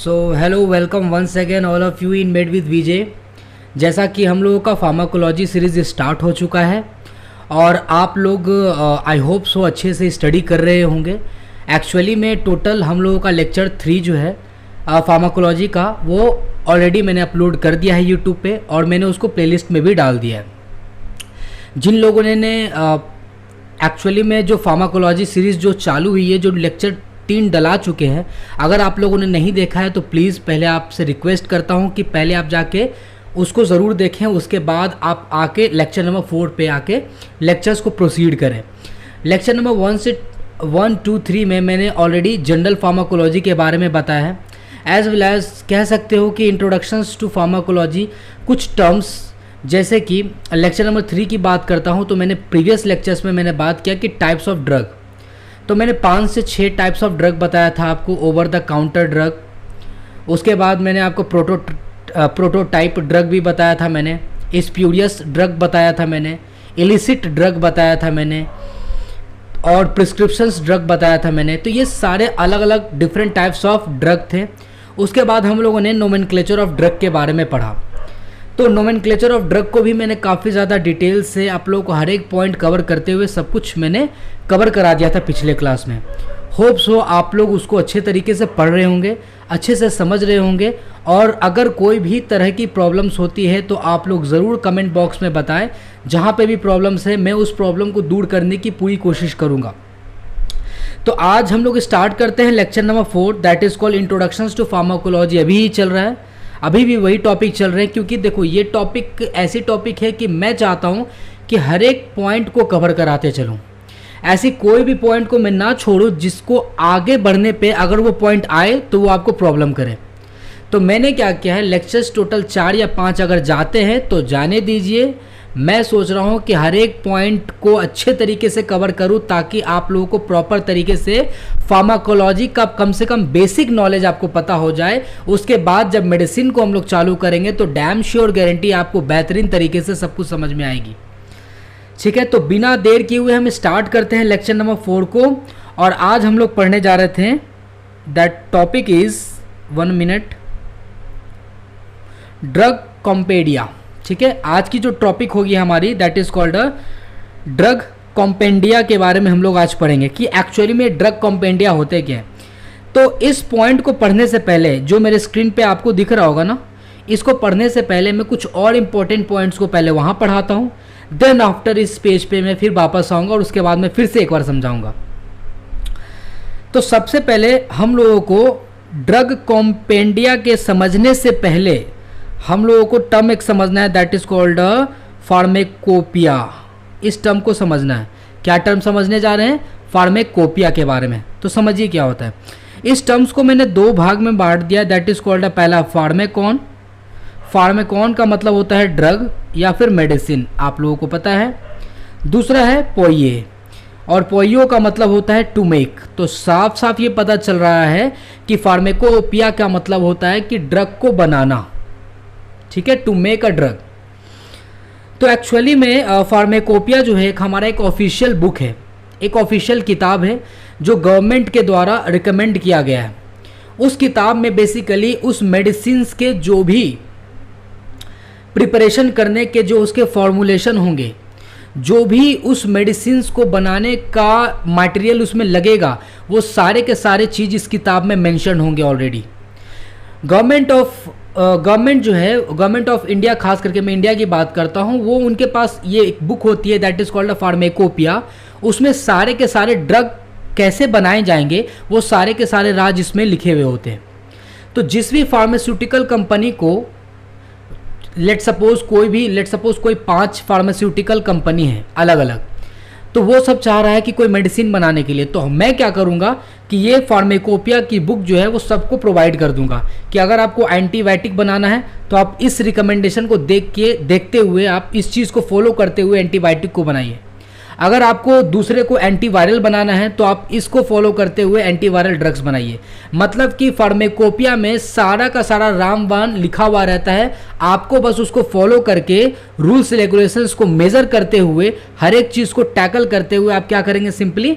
So hello welcome once again all of you in med with Vijay. जैसा कि हम लोगों का फार्माकोलॉजी सीरीज़ स्टार्ट हो चुका है और आप लोग आई होप सो अच्छे से स्टडी कर रहे होंगे। एक्चुअली में टोटल हम लोगों का लेक्चर 3 जो है फार्माकोलॉजी का वो ऑलरेडी मैंने अपलोड कर दिया है यूट्यूब पे और मैंने उसको प्लेलिस्ट में भी डाल दिया है। जिन लोगों ने एक्चुअली में जो फार्माकोलॉजी सीरीज़ जो चालू हुई है, जो लेक्चर 3 डला चुके हैं, अगर आप लोगों ने नहीं देखा है तो प्लीज़ पहले आपसे रिक्वेस्ट करता हूं कि पहले आप जाके उसको ज़रूर देखें, उसके बाद आप आके लेक्चर नंबर 4 पे आके लेक्चर्स को प्रोसीड करें। लेक्चर नंबर 1 से 1, 2, 3 में मैंने ऑलरेडी जनरल फार्माकोलॉजी के बारे में बताया है, एज वेल एज कह सकते हो कि इंट्रोडक्शंस टू फार्माकोलॉजी। कुछ टर्म्स जैसे कि लेक्चर नंबर 3 की बात करता हूं तो मैंने प्रीवियस लेक्चर्स में मैंने बात किया कि टाइप्स ऑफ ड्रग, तो मैंने 5 से 6 टाइप्स ऑफ ड्रग बताया था आपको। ओवर द काउंटर ड्रग, उसके बाद मैंने आपको प्रोटोटाइप ड्रग भी बताया था, मैंने स्प्यूरियस ड्रग बताया था, मैंने इलिसिट ड्रग बताया था मैंने, और प्रिस्क्रिप्शंस ड्रग बताया था मैंने। तो ये सारे अलग अलग डिफरेंट टाइप्स ऑफ ड्रग थे। उसके बाद हम लोगों ने नोमेनक्लेचर ऑफ ड्रग के बारे में पढ़ा। तो नोमेनक्लेचर ऑफ ड्रग को भी मैंने काफ़ी ज़्यादा डिटेल से आप लोगों को हर एक पॉइंट कवर करते हुए सब कुछ मैंने कवर करा दिया था पिछले क्लास में। होप सो आप लोग उसको अच्छे तरीके से पढ़ रहे होंगे, अच्छे से समझ रहे होंगे, और अगर कोई भी तरह की प्रॉब्लम्स होती है तो आप लोग ज़रूर कमेंट बॉक्स में बताएं। जहाँ पे भी प्रॉब्लम्स है मैं उस प्रॉब्लम को दूर करने की पूरी कोशिश करूँगा। तो आज हम लोग स्टार्ट करते हैं lecture number 4, that is called introductions to pharmacology. अभी ही चल रहा है, अभी भी वही टॉपिक चल रहे हैं, क्योंकि देखो ये टॉपिक ऐसी टॉपिक है कि मैं चाहता हूँ कि हर एक पॉइंट को कवर कराते चलूँ। ऐसी कोई भी पॉइंट को मैं ना छोड़ूँ जिसको आगे बढ़ने पे अगर वो पॉइंट आए तो वो आपको प्रॉब्लम करे। तो मैंने क्या किया है, लेक्चर्स टोटल 4 या 5 अगर जाते हैं तो जाने दीजिए। मैं सोच रहा हूँ कि हर एक पॉइंट को अच्छे तरीके से कवर करूँ ताकि आप लोगों को प्रॉपर तरीके से फार्माकोलॉजी का कम से कम बेसिक नॉलेज आपको पता हो जाए। उसके बाद जब मेडिसिन को हम लोग चालू करेंगे तो डैम श्योर गारंटी आपको बेहतरीन तरीके से सब कुछ समझ में आएगी। ठीक है, तो बिना देर किए हुए हम स्टार्ट करते हैं लेक्चर नंबर 4 को। और आज हम लोग पढ़ने जा रहे थे, that topic is 1 minute, drug compendia. ठीक है, आज की जो टॉपिक होगी हमारी that is called drug compendia के बारे में हम लोग आज पढ़ेंगे कि एक्चुअली में ड्रग कॉम्पेंडिया होते क्या है। तो इस पॉइंट को पढ़ने से पहले जो मेरे स्क्रीन पे आपको दिख रहा होगा ना, इसको पढ़ने से पहले मैं कुछ और इंपॉर्टेंट पॉइंट्स को पहले वहाँ पढ़ाता हूँ, देन आफ्टर इस पेज पे मैं फिर वापस आऊँगा और उसके बाद मैं फिर से एक बार समझाऊँगा। तो सबसे पहले हम लोगों को ड्रग कॉम्पेंडिया के समझने से पहले हम लोगों को टर्म एक समझना है, दैट इज कॉल्ड फार्मेकोपिया। इस टर्म को समझना है। क्या टर्म समझने जा रहे हैं? फार्मेकोपिया के बारे में। तो समझिए क्या होता है। इस टर्म्स को मैंने 2 भाग में बांट दिया, दैट इज कॉल्ड पहला फार्मेकॉन। फार्मेकॉन का मतलब होता है ड्रग या फिर मेडिसिन, आप लोगों को पता है। दूसरा है पोइए, और पोइयो का मतलब होता है टू मेक। तो साफ साफ ये पता चल रहा है कि फार्मेकोपिया का मतलब होता है कि ड्रग को बनाना। ठीक है, टू मेक अ ड्रग। तो एक्चुअली में फार्मेकोपिया जो है हमारा एक ऑफिशियल बुक है, एक ऑफिशियल किताब है जो गवर्नमेंट के द्वारा रिकमेंड किया गया है। उस किताब में बेसिकली उस मेडिसिन्स के जो भी प्रिपरेशन करने के जो उसके फॉर्मूलेशन होंगे, जो भी उस मेडिसिन्स को बनाने का मटेरियल उसमें लगेगा, वो सारे के सारे चीज़ इस किताब में मेंशन होंगे ऑलरेडी। गवर्नमेंट जो है, गवर्नमेंट ऑफ इंडिया, खास करके मैं इंडिया की बात करता हूँ, वो उनके पास ये एक बुक होती है दैट इज कॉल्ड अ फार्मेकोपिया। उसमें सारे के सारे ड्रग कैसे बनाए जाएंगे वो सारे के सारे राज इसमें लिखे हुए होते हैं। तो जिस भी फार्मास्यूटिकल कंपनी को, लेट सपोज कोई 5 फार्मास्यूटिकल कंपनी है अलग अलग, तो वो सब चाह रहा है कि कोई मेडिसिन बनाने के लिए, तो मैं क्या करूँगा कि ये फार्मेकोपिया की बुक जो है वो सबको प्रोवाइड कर दूंगा कि अगर आपको एंटीबायोटिक बनाना है तो आप इस रिकमेंडेशन को देखते हुए आप इस चीज़ को फॉलो करते हुए एंटीबायोटिक को बनाइए। अगर आपको दूसरे को एंटीवायरल बनाना है तो आप इसको फॉलो करते हुए एंटीवायरल ड्रग्स बनाइए। मतलब कि फार्मेकोपिया में सारा का सारा रामबाण लिखा हुआ रहता है, आपको बस उसको फॉलो करके रूल्स रेगुलेशंस को मेजर करते हुए हर एक चीज़ को टैकल करते हुए आप क्या करेंगे, सिंपली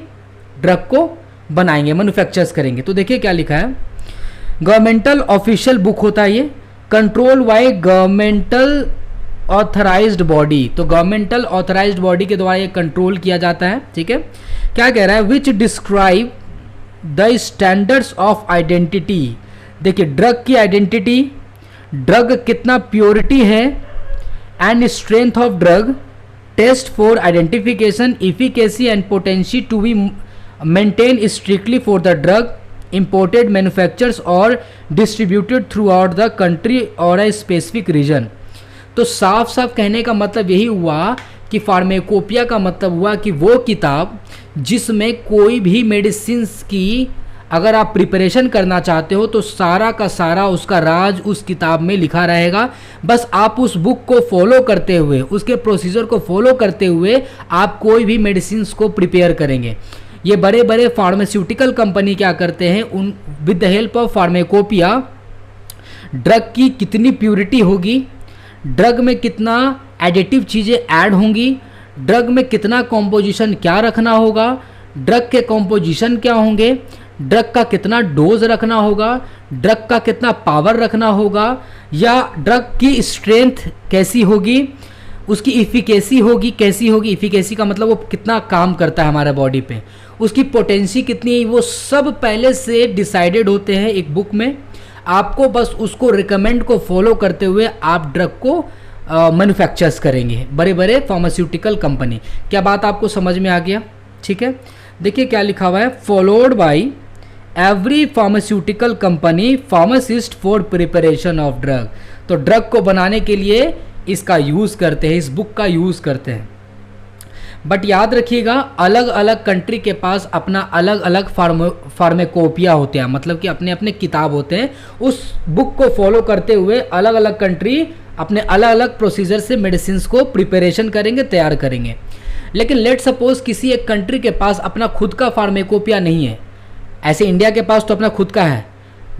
ड्रग को बनाएंगे, मैन्युफैक्चर्स करेंगे। तो देखिए क्या लिखा है, गवर्नमेंटल ऑफिशियल बुक होता है ये, control by governmental authorised body, तो गवर्नमेंटल ऑथराइज्ड बॉडी के द्वारा ये कंट्रोल किया जाता है, ठीक है। क्या कह रहा है, which describe the standards of identity. देखिए ड्रग की आइडेंटिटी, ड्रग कितना प्योरिटी है, and strength of drug, test for identification, efficacy and potency to be maintain strictly for the drug imported manufacturers or distributed throughout the country or a specific region। तो साफ साफ कहने का मतलब यही हुआ कि फार्मेकोपिया का मतलब हुआ कि वो किताब जिसमें कोई भी मेडिसिन की अगर आप प्रिपरेशन करना चाहते हो तो सारा का सारा उसका राज उस किताब में लिखा रहेगा। बस आप उस बुक को फॉलो करते हुए, उसके प्रोसीजर को फॉलो करते हुए आप कोई भी मेडिसिन को प्रिपेयर करेंगे। ये बड़े बड़े फार्मास्यूटिकल कंपनी क्या करते हैं, उन with the help of pharmacopoeia drug की कितनी प्यूरिटी होगी, ड्रग में कितना एडिटिव चीज़ें ऐड होंगी, ड्रग में कितना कॉम्पोजिशन क्या रखना होगा, ड्रग के कॉम्पोजिशन क्या होंगे, ड्रग का कितना डोज रखना होगा, ड्रग का कितना पावर रखना होगा, या ड्रग की स्ट्रेंथ कैसी होगी, उसकी इफिकेसी होगी कैसी होगी, इफिकेसी का मतलब वो कितना काम करता है हमारे बॉडी पे, उसकी पोटेंसी कितनी है, वो सब पहले से डिसाइडेड होते हैं एक बुक में। आपको बस उसको रिकमेंड को फॉलो करते हुए आप ड्रग को मैन्युफैक्चर्स करेंगे, बड़े बड़े फार्मास्यूटिकल कंपनी। क्या बात आपको समझ में आ गया, ठीक है। देखिए क्या लिखा हुआ है, followed by every pharmaceutical company pharmacist for preparation of drug. तो ड्रग को बनाने के लिए इसका यूज़ करते हैं, इस बुक का यूज़ करते हैं। बट याद रखिएगा अलग अलग कंट्री के पास अपना अलग अलग फार्मेकोपिया होते हैं, मतलब कि अपने अपने किताब होते हैं। उस बुक को फॉलो करते हुए अलग अलग कंट्री अपने अलग अलग प्रोसीजर से मेडिसिन को प्रिपरेशन करेंगे, तैयार करेंगे। लेकिन लेट सपोज किसी एक कंट्री के पास अपना खुद का फार्मेकोपिया नहीं है, ऐसे इंडिया के पास तो अपना खुद का है,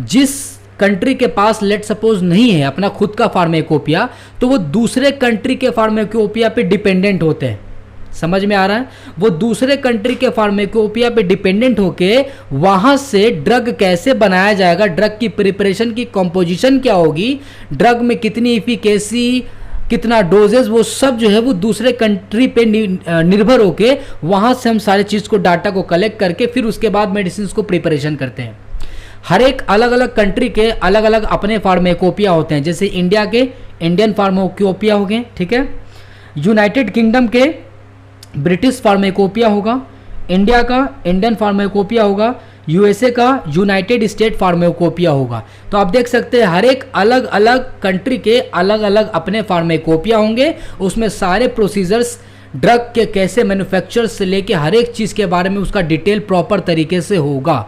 जिस कंट्री के पास लेट सपोज नहीं है अपना खुद का फार्मेकोपिया, तो वो दूसरे कंट्री के फार्मेकोपिया पे डिपेंडेंट होते हैं। समझ में आ रहा है, वो दूसरे कंट्री के फार्मेकोपिया पे डिपेंडेंट होके वहां से ड्रग कैसे बनाया जाएगा, ड्रग की प्रिपरेशन की कंपोजिशन क्या होगी, ड्रग में कितनी इफिकेसी, कितना डोजेज, वो सब जो है वो दूसरे कंट्री पे निर्भर होके वहां से हम सारे चीज़ को, डाटा को कलेक्ट करके फिर उसके बाद मेडिसिन को प्रिपरेशन करते हैं। हर एक अलग अलग कंट्री के अलग अलग अपने फार्मेकोपिया होते हैं। जैसे इंडिया के इंडियन फार्मेकोपिया हो गए, ठीक है। यूनाइटेड किंगडम के ब्रिटिश फार्मेकोपिया होगा, इंडिया का इंडियन फार्मेकोपिया होगा, यूएसए का यूनाइटेड स्टेट फार्मेकोपिया होगा। तो आप देख सकते हैं हर एक अलग अलग कंट्री के अलग अलग अपने फार्मेकोपिया होंगे, उसमें सारे प्रोसीजर्स ड्रग के कैसे मैन्युफैक्चर से लेके हर एक चीज़ के बारे में उसका डिटेल प्रॉपर तरीके से होगा।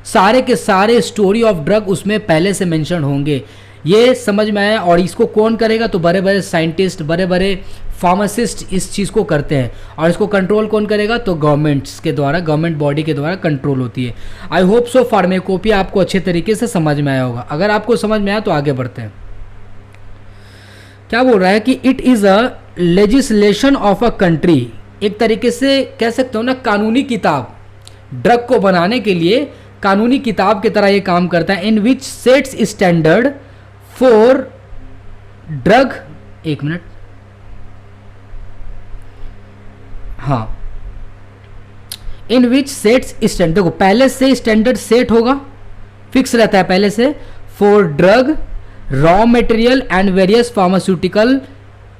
सारे के सारे स्टोरी ऑफ ड्रग उसमें पहले से मेंशन होंगे। ये समझ में आया। और इसको कौन करेगा, तो बड़े बड़े साइंटिस्ट, बड़े बड़े फार्मासिस्ट इस चीज़ को करते हैं। और इसको कंट्रोल कौन करेगा, तो गवर्नमेंट्स के द्वारा, गवर्नमेंट बॉडी के द्वारा कंट्रोल होती है। आई होप सो फार्मेकोपिया आपको अच्छे तरीके से समझ में आया होगा। अगर आपको समझ में आया तो आगे बढ़ते हैं। क्या बोल रहा है कि it is a legislation of a country, एक तरीके से कह सकते हो ना कानूनी किताब, ड्रग को बनाने के लिए कानूनी किताब की तरह ये काम करता है। In which sets standard for drug, एक मिनट, हाँ, इन विच सेट्स स्टैंडर्ड, देखो पहले से स्टैंडर्ड सेट होगा, फिक्स रहता है पहले से, for drug, raw material and various pharmaceutical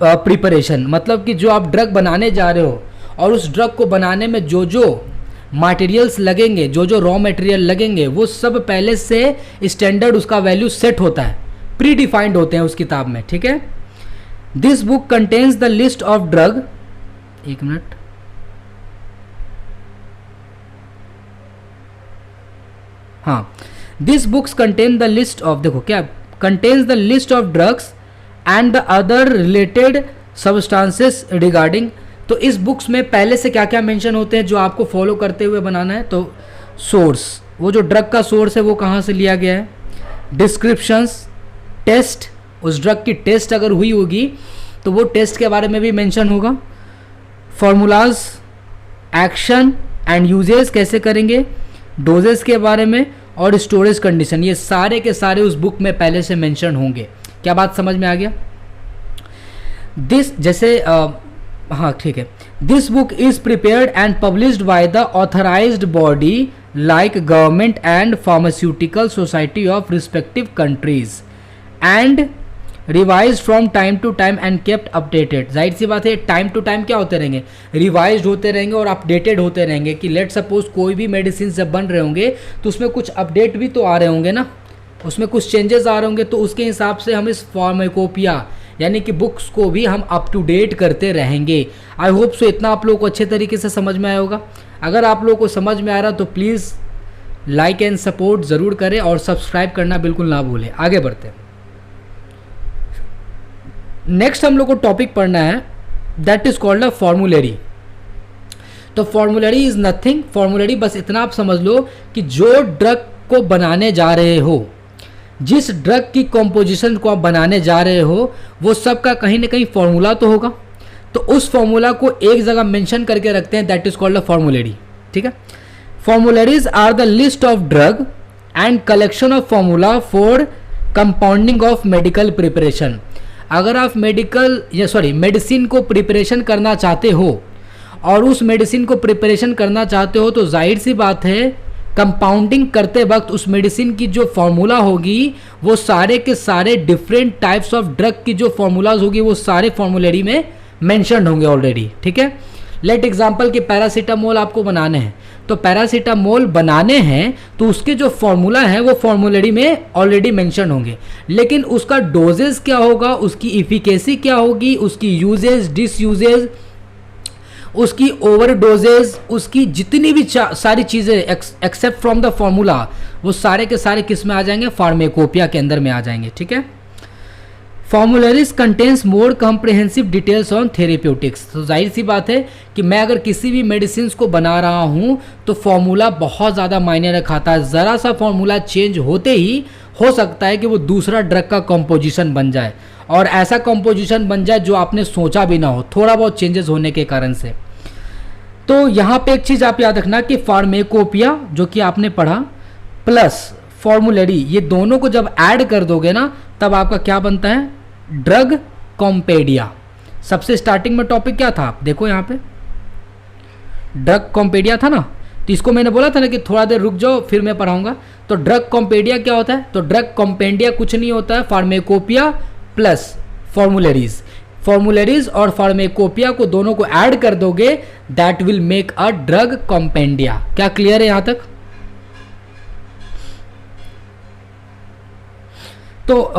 preparation. मतलब कि जो आप ड्रग बनाने जा रहे हो और उस ड्रग को बनाने में जो जो मटेरियल्स लगेंगे, जो जो रॉ मटेरियल लगेंगे, वो सब पहले से स्टैंडर्ड उसका वैल्यू सेट होता है, प्री डिफाइंड होते हैं उस किताब में, ठीक है। This book contains the list of drug, एक मिनट, हाँ, this books contain the list of, देखो क्या contains the list of drugs and the other related substances regarding. तो इस बुक्स में पहले से क्या क्या मेंशन होते हैं जो आपको फॉलो करते हुए बनाना है। तो सोर्स, वो जो ड्रग का सोर्स है वो कहाँ से लिया गया है, डिस्क्रिप्शंस, टेस्ट, उस ड्रग की टेस्ट अगर हुई होगी तो वो टेस्ट के बारे में भी मेंशन होगा, फॉर्मूलाज, एक्शन एंड यूजेस कैसे करेंगे, डोजेस के बारे में, और स्टोरेज कंडीशन, ये सारे के सारे उस बुक में पहले से मेंशन होंगे। क्या बात समझ में आ गया? दिस जैसे हाँ ठीक है, this book is prepared and published by the authorised body like government and pharmaceutical society of respective countries and revise from time to time and kept updated. जाहिर सी बात है, टाइम टू टाइम क्या होते रहेंगे, रिवाइज होते रहेंगे और अपडेटेड होते रहेंगे। कि लेट सपोज कोई भी मेडिसिन जब बन रहे होंगे तो उसमें कुछ अपडेट भी तो आ रहे होंगे ना, उसमें कुछ चेंजेस आ रहे होंगे, तो उसके हिसाब से हम इस फार्माकोपिया यानी कि बुक्स को भी हम अप टू डेट करते रहेंगे। आई होप सो इतना आप लोगों को अच्छे तरीके से समझ में आया होगा। अगर आप लोगों को समझ में आ रहा तो प्लीज़ लाइक एंड सपोर्ट ज़रूर करें और सब्सक्राइब करना बिल्कुल ना भूलें। आगे बढ़ते हैं। नेक्स्ट हम लोग को टॉपिक पढ़ना है, that is called a formulary. तो फॉर्मूलरी इज नथिंग, फॉर्मूलरी बस इतना आप समझ लो कि जो ड्रग को बनाने जा रहे हो, जिस ड्रग की कॉम्पोजिशन को आप बनाने जा रहे हो, वो सब का कहीं ना कहीं फॉर्मूला तो होगा। तो उस फॉर्मूला को एक जगह मेंशन करके रखते हैं, that is called a formulary. ठीक है, formularies are the list of drug and collection of formula for compounding of medical preparation. अगर आप मेडिसिन को प्रिपरेशन करना चाहते हो और उस मेडिसिन को प्रिपरेशन करना चाहते हो तो जाहिर सी बात है कंपाउंडिंग करते वक्त उस मेडिसिन की जो फॉर्मूला होगी वो सारे के सारे डिफरेंट टाइप्स ऑफ ड्रग की जो फॉर्मूलाज होगी वो सारे फॉर्मूलरी में मेंशन्ड होंगे ऑलरेडी। ठीक है, लेट एग्जांपल कि पैरासीटामोल आपको बनाने हैं, तो पैरासीटामोल बनाने हैं तो उसके जो फॉर्मूला है वो फॉर्मूलरी में ऑलरेडी मेंशन होंगे, लेकिन उसका डोजेस क्या होगा, उसकी इफिकेसी क्या होगी, उसकी यूजेज डिसयूजेज, उसकी ओवर डोजेज, उसकी जितनी भी सारी चीज़ें एक्सेप्ट फ्रॉम द फॉर्मूला वो सारे के सारे किस में आ जाएंगे, फार्मेकोपिया के अंदर में आ जाएंगे। ठीक है, formularies contains more comprehensive details on therapeutics. तो जाहिर सी बात है कि मैं अगर किसी भी मेडिसिन को बना रहा हूँ तो फॉर्मूला बहुत ज़्यादा मायने रखाता है। ज़रा सा फॉर्मूला चेंज होते ही हो सकता है कि वो दूसरा ड्रग का कॉम्पोजिशन बन जाए और ऐसा कॉम्पोजिशन बन जाए जो आपने सोचा भी ना हो, थोड़ा बहुत चेंजेस होने के कारण से। तो यहाँ पे एक चीज़ आप याद रखना कि फार्मेकोपिया जो कि आपने पढ़ा प्लस फॉर्मूलरी, ये दोनों को जब ऐड कर दोगे ना तब आपका क्या बनता है, ड्रग कॉम्पेडिया। सबसे स्टार्टिंग में टॉपिक क्या था, आप देखो यहाँ पे ड्रग कॉम्पेडिया था ना, तो इसको मैंने बोला था ना कि थोड़ा देर रुक जाओ फिर मैं पढ़ाऊंगा। तो ड्रग कॉम्पेडिया क्या होता है, तो ड्रग कॉम्पेडिया कुछ नहीं होता है, फार्मेकोपिया प्लस फॉर्मूलरीज। फॉर्मूलरीज और फार्मेकोपिया को दोनों को ऐड कर दोगे, that will make a drug compendia. क्या क्लियर है यहां तक? तो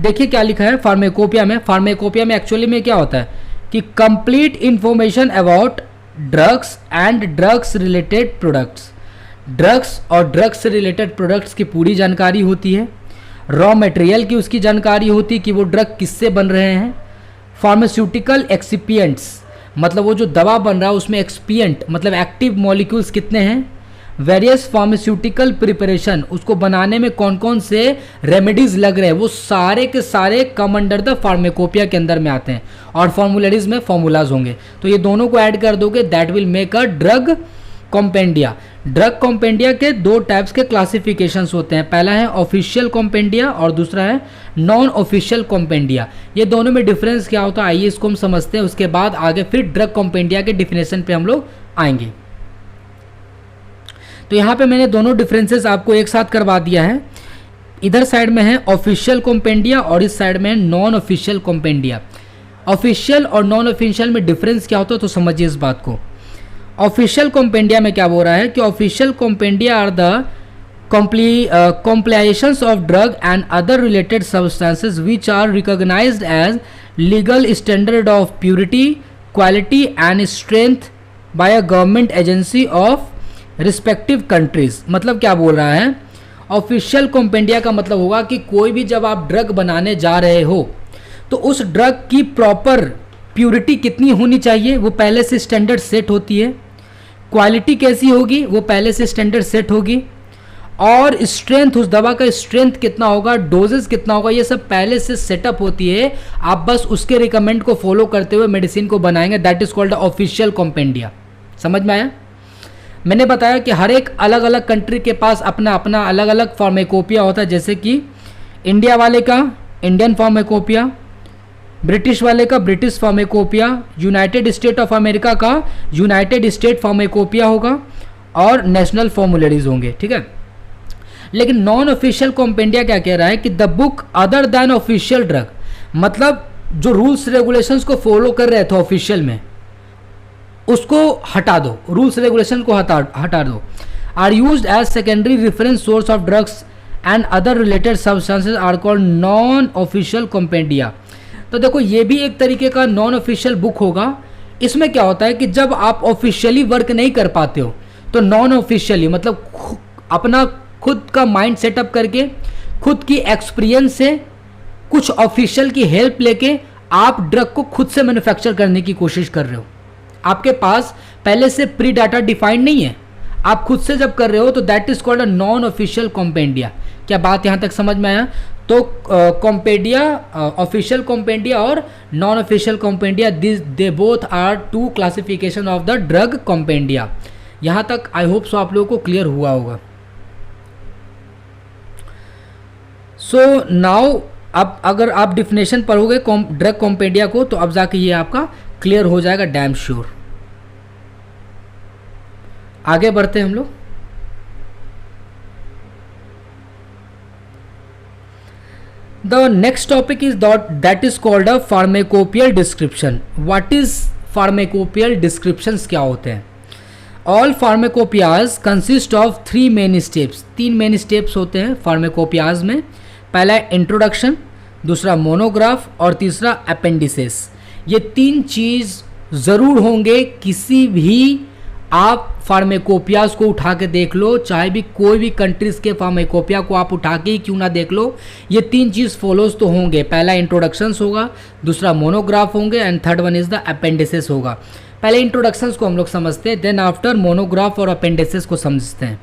देखिए क्या लिखा है फार्मेकोपिया में। फार्मेकोपिया में एक्चुअली में क्या होता है कि complete information about drugs and drugs related products. Drugs और ड्रग्स से रिलेटेड प्रोडक्ट्स की पूरी जानकारी होती है, रॉ मटेरियल की उसकी जानकारी होती है कि वो ड्रग किससे बन रहे हैं, फार्मास्यूटिकल एक्सिपिएंट्स मतलब वो जो दवा बन रहा है उसमें एक्सपिएंट मतलब एक्टिव मॉलिक्यूल्स कितने हैं, वेरियस फार्मास्यूटिकल प्रिपरेशन उसको बनाने में कौन कौन से रेमेडीज लग रहे हैं, वो सारे के सारे कम अंडर द फार्मेकोपिया के अंदर में आते हैं और फॉर्मूलरीज में फॉर्मूलाज होंगे। तो ये दोनों को ऐड कर दोगे, that will make a drug compendia. Drug compendia के दो टाइप्स के क्लासिफिकेशंस होते हैं, पहला है ऑफिशियल कॉम्पेंडिया और दूसरा है नॉन ऑफिशियल कॉम्पेंडिया। ये दोनों में डिफरेंस क्या होता है आइए इसको हम समझते हैं, उसके बाद आगे फिर ड्रग कॉम्पेंडिया के डिफिनेशन पे हम लोग आएंगे। तो यहाँ पे मैंने दोनों डिफरेंसेस आपको एक साथ करवा दिया है। इधर साइड में है ऑफिशियल कॉम्पेंडिया और इस साइड में है नॉन ऑफिशियल कॉम्पेंडिया। ऑफिशियल और नॉन ऑफिशियल में डिफरेंस क्या होता है तो समझिए इस बात को। ऑफिशियल कॉम्पेंडिया में क्या बोल रहा है कि official compendia are the compilations of drug and other related substances which are recognized as legal standard of purity, quality and strength by a government agency of respective countries। मतलब क्या बोल रहा है, ऑफिशियल कॉम्पेंडिया का मतलब होगा कि कोई भी जब आप ड्रग बनाने जा रहे हो तो उस ड्रग की प्रॉपर प्यूरिटी कितनी होनी चाहिए वो पहले से स्टैंडर्ड सेट होती है, क्वालिटी कैसी होगी वो पहले से स्टैंडर्ड सेट होगी, और स्ट्रेंथ उस दवा का स्ट्रेंथ कितना होगा, डोजेस कितना होगा, ये सब पहले से सेटअप होती है। आप बस उसके रिकमेंड को फॉलो करते हुए मेडिसिन को बनाएंगे, दैट इज कॉल्ड ऑफिशियल कॉम्पेंडिया। समझ में आया? मैंने बताया कि हर एक अलग अलग कंट्री के पास अपना अपना अलग अलग फार्मेकोपिया होता है, जैसे कि इंडिया वाले का इंडियन फार्मेकोपिया, ब्रिटिश वाले का British pharmacopoeia, United State of America का यूनाइटेड स्टेट फार्मेकोपिया होगा और नेशनल फॉर्मुलरीज होंगे, ठीक है। लेकिन नॉन ऑफिशियल कॉम्पेंडिया क्या कह रहा है कि the book other than official drug, मतलब जो रूल्स रेगुलेशंस को फॉलो कर रहे थे ऑफिशियल में उसको हटा दो, रूल्स रेगुलेशन को हटा दो। Are used as secondary reference source of drugs and other related substances are called non official compendia. तो देखो ये भी एक तरीके का नॉन ऑफिशियल बुक होगा। इसमें क्या होता है कि जब आप ऑफिशियली वर्क नहीं कर पाते हो तो नॉन ऑफिशियली मतलब अपना खुद का माइंड सेटअप करके खुद की एक्सपीरियंस से कुछ ऑफिशियल की हेल्प लेके आप ड्रग को खुद से मैन्युफैक्चर करने की कोशिश कर रहे हो। आपके पास पहले से प्री डाटा डिफाइंड नहीं है, आप खुद से जब कर रहे हो तो that is called a non official compendia. क्या बात यहाँ तक समझ में आया? तो कॉम्पेंडिया, ऑफिशियल कॉम्पेंडिया और non official compendia, they both are two classification of the drug compendia. यहाँ तक आई होप सो आप लोगों को क्लियर हुआ होगा। सो नाउ अब अगर आप डिफिनेशन पढ़ोगे ड्रग कॉम्पेंडिया को तो अब जाके ये आपका क्लियर हो जाएगा डैम श्योर। आगे बढ़ते हैं हम लोग। The next topic is that is called a pharmacopoeial description. What is pharmacopoeial descriptions क्या होते हैं? All pharmacopoeias consist of 3 main steps. 3 main steps होते हैं फार्मेकोपियाज में। पहला है इंट्रोडक्शन, दूसरा मोनोग्राफ और तीसरा अपेंडिसेस। ये 3 चीज़ ज़रूर होंगे किसी भी आप फार्मेकोपियाज को उठा के देख लो, चाहे भी कोई भी कंट्रीज़ के फार्मेकोपिया को आप उठा के ही क्यों ना देख लो, ये 3 चीज़ फॉलोज तो होंगे। पहला इंट्रोडक्शंस होगा, दूसरा मोनोग्राफ होंगे and third one is the appendices होगा। पहले इंट्रोडक्शंस को हम लोग समझते हैं, देन आफ्टर मोनोग्राफ और अपेंडिसेस को समझते हैं।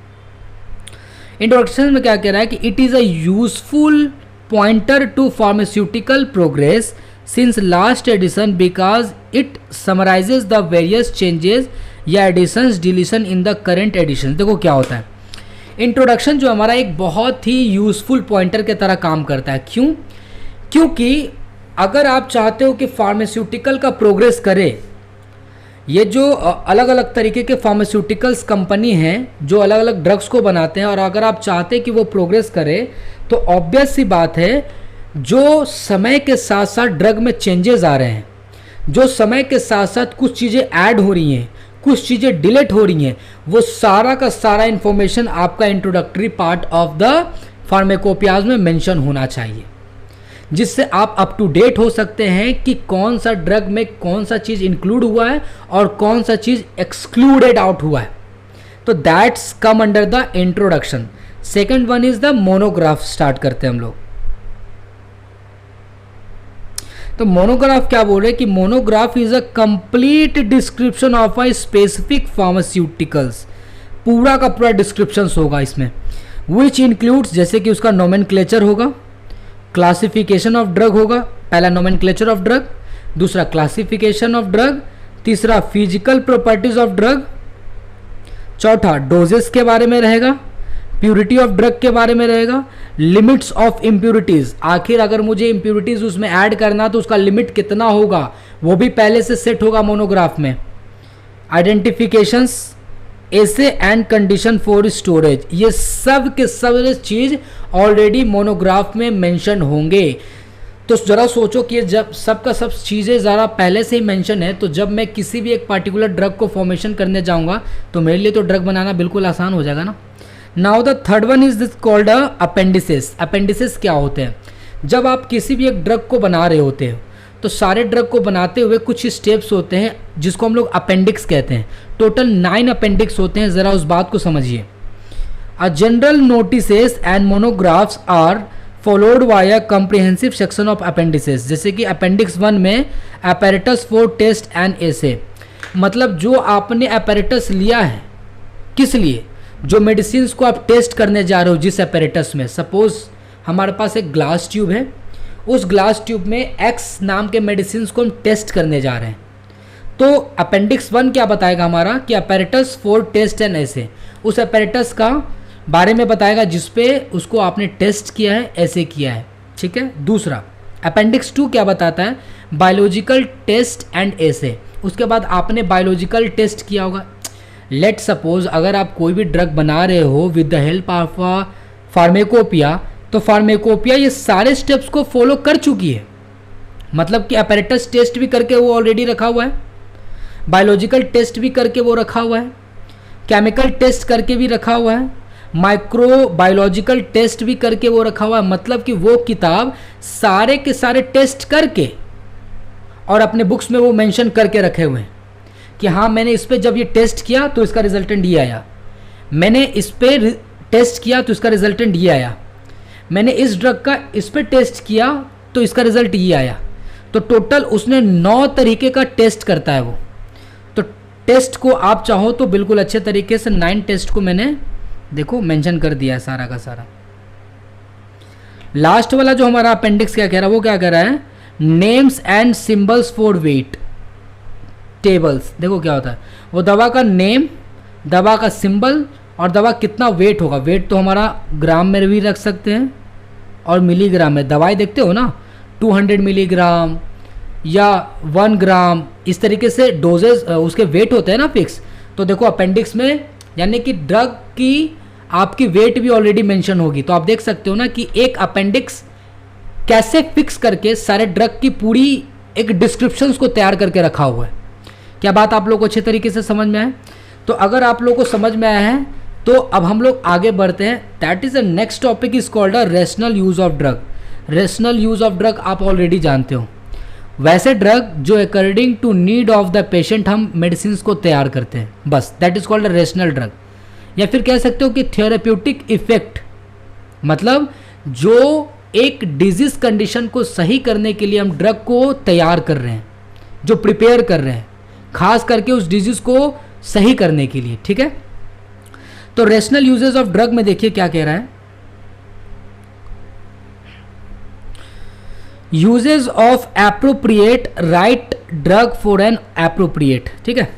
इंट्रोडक्शन में क्या कह रहा है कि it is a useful pointer to pharmaceutical progress since last edition because it summarises the various changes या additions deletion in the current edition. देखो क्या होता है, इंट्रोडक्शन जो हमारा एक बहुत ही यूजफुल पॉइंटर के तरह काम करता है। क्यों? क्योंकि अगर आप चाहते हो कि फार्मास्यूटिकल का प्रोग्रेस करे, ये जो अलग अलग तरीके के फार्मास्यूटिकल्स कंपनी हैं जो अलग अलग ड्रग्स को बनाते हैं, और अगर आप चाहते हैं कि वो प्रोग्रेस करे तो ऑब्वियस सी बात है जो समय के साथ साथ ड्रग में चेंजेस आ रहे हैं, जो समय के साथ साथ कुछ चीज़ें ऐड हो रही हैं, कुछ चीज़ें डिलीट हो रही हैं, वो सारा का सारा इन्फॉर्मेशन आपका इंट्रोडक्टरी पार्ट ऑफ द फार्मेकोपियाज में मेंशन होना चाहिए, जिससे आप अप टू डेट हो सकते हैं कि कौन सा ड्रग में कौन सा चीज़ इंक्लूड हुआ है और कौन सा चीज़ एक्सक्लूडेड आउट हुआ है। तो that's come under the introduction. Second one is the monograph. Start करते हैं हम लोग। तो मोनोग्राफ क्या बोल रहे हैं कि monograph is a complete description of a specific pharmaceuticals. पूरा का पूरा डिस्क्रिप्शन होगा इसमें, विच इंक्लूड्स, जैसे कि उसका नोमेनक्लेचर होगा, क्लासिफिकेशन ऑफ ड्रग होगा। पहला नोमेनक्लेचर ऑफ ड्रग, दूसरा क्लासिफिकेशन ऑफ ड्रग, तीसरा फिजिकल प्रॉपर्टीज ऑफ ड्रग, चौथा डोजेस के बारे में रहेगा, प्यूरिटी ऑफ ड्रग के बारे में रहेगा, लिमिट्स ऑफ इम्प्यूरिटीज, आखिर अगर मुझे इम्प्यूरिटीज उसमें ऐड करना तो उसका लिमिट कितना होगा वो भी पहले से सेट होगा मोनोग्राफ में, आइडेंटिफिकेशंस, ऐसे एंड कंडीशन फॉर स्टोरेज, ये सब के सब चीज़ ऑलरेडी मोनोग्राफ में मेंशन होंगे। तो ज़रा सोचो कि जब सब का सब चीज़ें ज़रा पहले से ही मेंशन है तो जब मैं किसी भी एक पार्टिकुलर ड्रग को फॉर्मेशन करने जाऊंगा तो मेरे लिए तो ड्रग बनाना बिल्कुल आसान हो जाएगा ना। Now the third one is this called appendices. Appendices क्या होते हैं? जब आप किसी भी एक ड्रग को बना रहे होते हो तो सारे ड्रग को बनाते हुए कुछ स्टेप्स होते हैं जिसको हम लोग अपेंडिक्स कहते हैं। टोटल 9 अपेंडिक्स होते हैं, ज़रा उस बात को समझिए। A general notices and monographs are followed by a comprehensive section of appendices. जैसे कि अपेंडिक्स 1 में apparatus for test and assay, मतलब जो आपने अपैरेटस लिया है किस लिए, जो मेडिसिन को आप टेस्ट करने जा रहे हो जिस अपैरेटस में, सपोज हमारे पास एक ग्लास ट्यूब है, उस ग्लास ट्यूब में एक्स नाम के मेडिसिन को हम टेस्ट करने जा रहे हैं, तो अपेंडिक्स 1 क्या बताएगा हमारा कि अपैरेटस फॉर टेस्ट एंड ऐसे, उस अपैरेटस का बारे में बताएगा जिसपे उसको आपने टेस्ट किया है, ऐसे किया है, ठीक है। दूसरा अपेंडिक्स 2 क्या बताता है, बायोलॉजिकल टेस्ट एंड ऐसे, उसके बाद आपने बायोलॉजिकल टेस्ट किया होगा। लेट सपोज अगर आप कोई भी ड्रग बना रहे हो विद द हेल्प ऑफ फार्मेकोपिया, तो फार्मेकोपिया ये सारे स्टेप्स को फॉलो कर चुकी है, मतलब कि अपैरेटस टेस्ट भी करके वो ऑलरेडी रखा हुआ है, बायोलॉजिकल टेस्ट भी करके वो रखा हुआ है, केमिकल टेस्ट करके भी रखा हुआ है, माइक्रोबायोलॉजिकल टेस्ट भी करके वो रखा हुआ है। मतलब कि वो किताब सारे के सारे टेस्ट करके और अपने बुक्स में वो मेंशन करके रखे हुए हैं कि हाँ मैंने इस पे जब ये टेस्ट किया तो इसका रिजल्टेंट ये आया, मैंने इस पे टेस्ट किया तो इसका रिजल्टेंट ये आया, मैंने इस ड्रग का इस पे टेस्ट किया तो इसका रिजल्ट ये आया। तो टोटल उसने 9 तरीके का टेस्ट करता है वो। तो टेस्ट को आप चाहो तो बिल्कुल अच्छे तरीके से 9 टेस्ट को मैंने देखो मेंशन कर दिया है सारा का सारा। लास्ट वाला जो हमारा अपेंडिक्स क्या कह रहा है, वो क्या कह रहा है, names and symbols for wait tables. देखो क्या होता है, वो दवा का नेम, दवा का सिंबल और दवा कितना वेट होगा। वेट तो हमारा ग्राम में भी रख सकते हैं और मिलीग्राम में। दवाई देखते हो ना 200 मिलीग्राम या 1 ग्राम, इस तरीके से डोजेज उसके वेट होते हैं ना फिक्स। तो देखो अपेंडिक्स में यानी कि ड्रग की आपकी वेट भी ऑलरेडी मेंशन होगी। तो आप देख सकते हो ना कि एक अपेंडिक्स कैसे फिक्स करके सारे ड्रग की पूरी एक डिस्क्रिप्शन को तैयार करके रखा हुआ है। क्या बात आप लोग को अच्छे तरीके से समझ में आए? तो अगर आप लोग को समझ में आया है तो अब हम लोग आगे बढ़ते हैं। That is the next topic is called a rational use of drug. Rational use of drug आप ऑलरेडी जानते हो, वैसे ड्रग जो according to need of the patient हम मेडिसिन को तैयार करते हैं, बस that is called a rational drug. या फिर कह सकते हो कि थेरेप्यूटिक इफेक्ट, मतलब जो एक डिजीज कंडीशन को सही करने के लिए हम ड्रग को तैयार कर रहे हैं, जो प्रिपेयर कर रहे हैं खास करके उस डिजीज को सही करने के लिए, ठीक है। तो रेशनल यूजेस ऑफ ड्रग में देखिए क्या कह रहा है, uses of appropriate right drug for an appropriate, ठीक है।